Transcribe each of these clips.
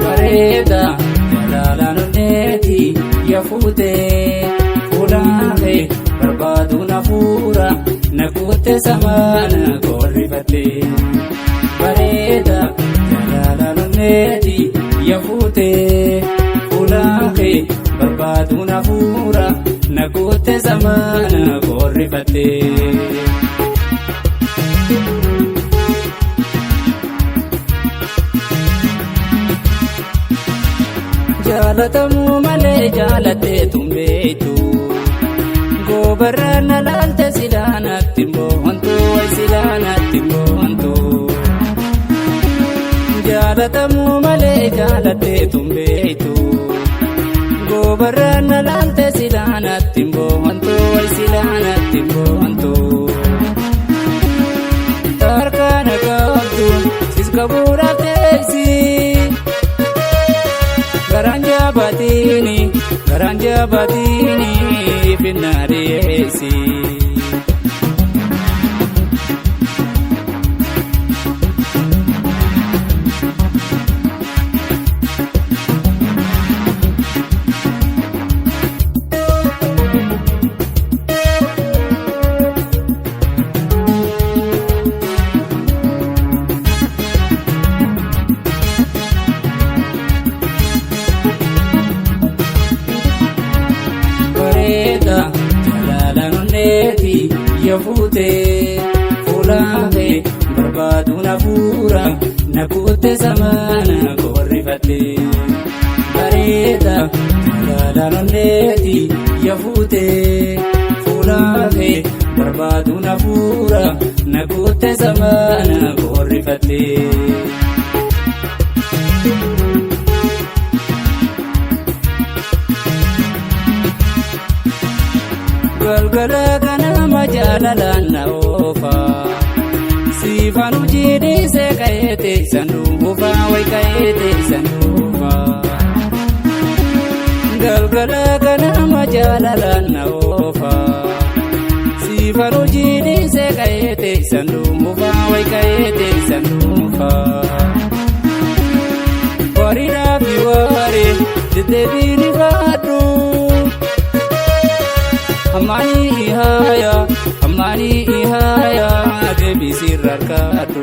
bareeda jalalaan onneeti yaafute fuulaafe barbaadu na fuura na kutte samaana gorrifatte bareeda jalalaan onneeti yaafute fuulaafe barbaadu na fuura na kutte samaana gorrifatte. Jaalatamu malee jaalatee tumbeetu gobarraan alaalte silaanatti mboontu way silaanatti mboontu. Jaalatamu malee jaalatee tumbeetu gobarraan alaalte silaanatti mboontu way silaanatti mboontu. Tarkaana qabdu siska buuraaf teessi. Garanja batini finnareesi. Jalalaan onneeti yaafute fuulaafe barbaadu na fuura na kutte samaana gorrifatte bareeda jalalaan onneeti yaafute fuulaafe barbaadu na fuura na kutte samaana gorrifatte. Galgala ganama jaalalaan na oofa siifaan hojii ka'eete sanduufa way ka'eete sanduufa. Galgala ganama jaalalaan na oofa siifaan hojii ka'eete sanduufa way ka'eete sanduufa. Wariidhaa fi waaree deddeebiin baadhu. Amani ihaya deebisii rakkaatu.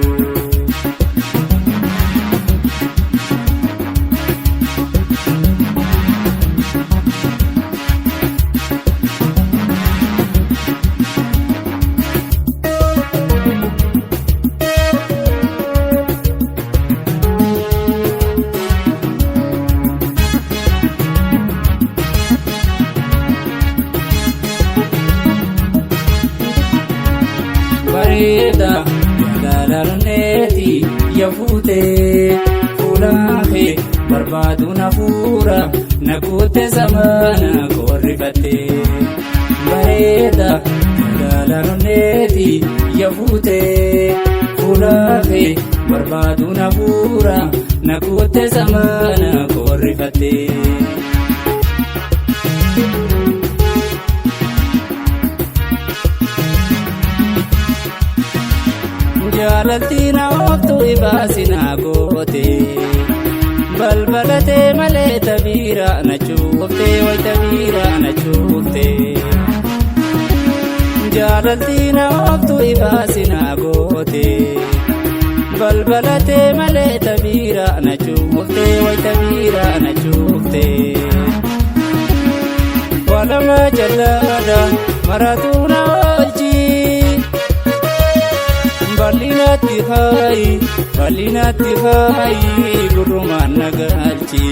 Bareeda jalalaan onneeti yaafute fuulaafe barbaadu na fuura na kutte samaana gorrifatte bareeda jalalaan onneeti yaafute fuulaafe barbaadu na fuura na kutte samaana gorrifatte. Jaalaltiin ooftu ibaasina goote balbalatee malee tabiira na cuufte way tabiira na cuufte. Jaalaltiin ooftu ibaasina goote balbalatee malee tabiira na cuufte way tabiira na cuufte. Walama jallaada maratuu na oolchi. Bal'inatti faayi gurrumaan na galchi.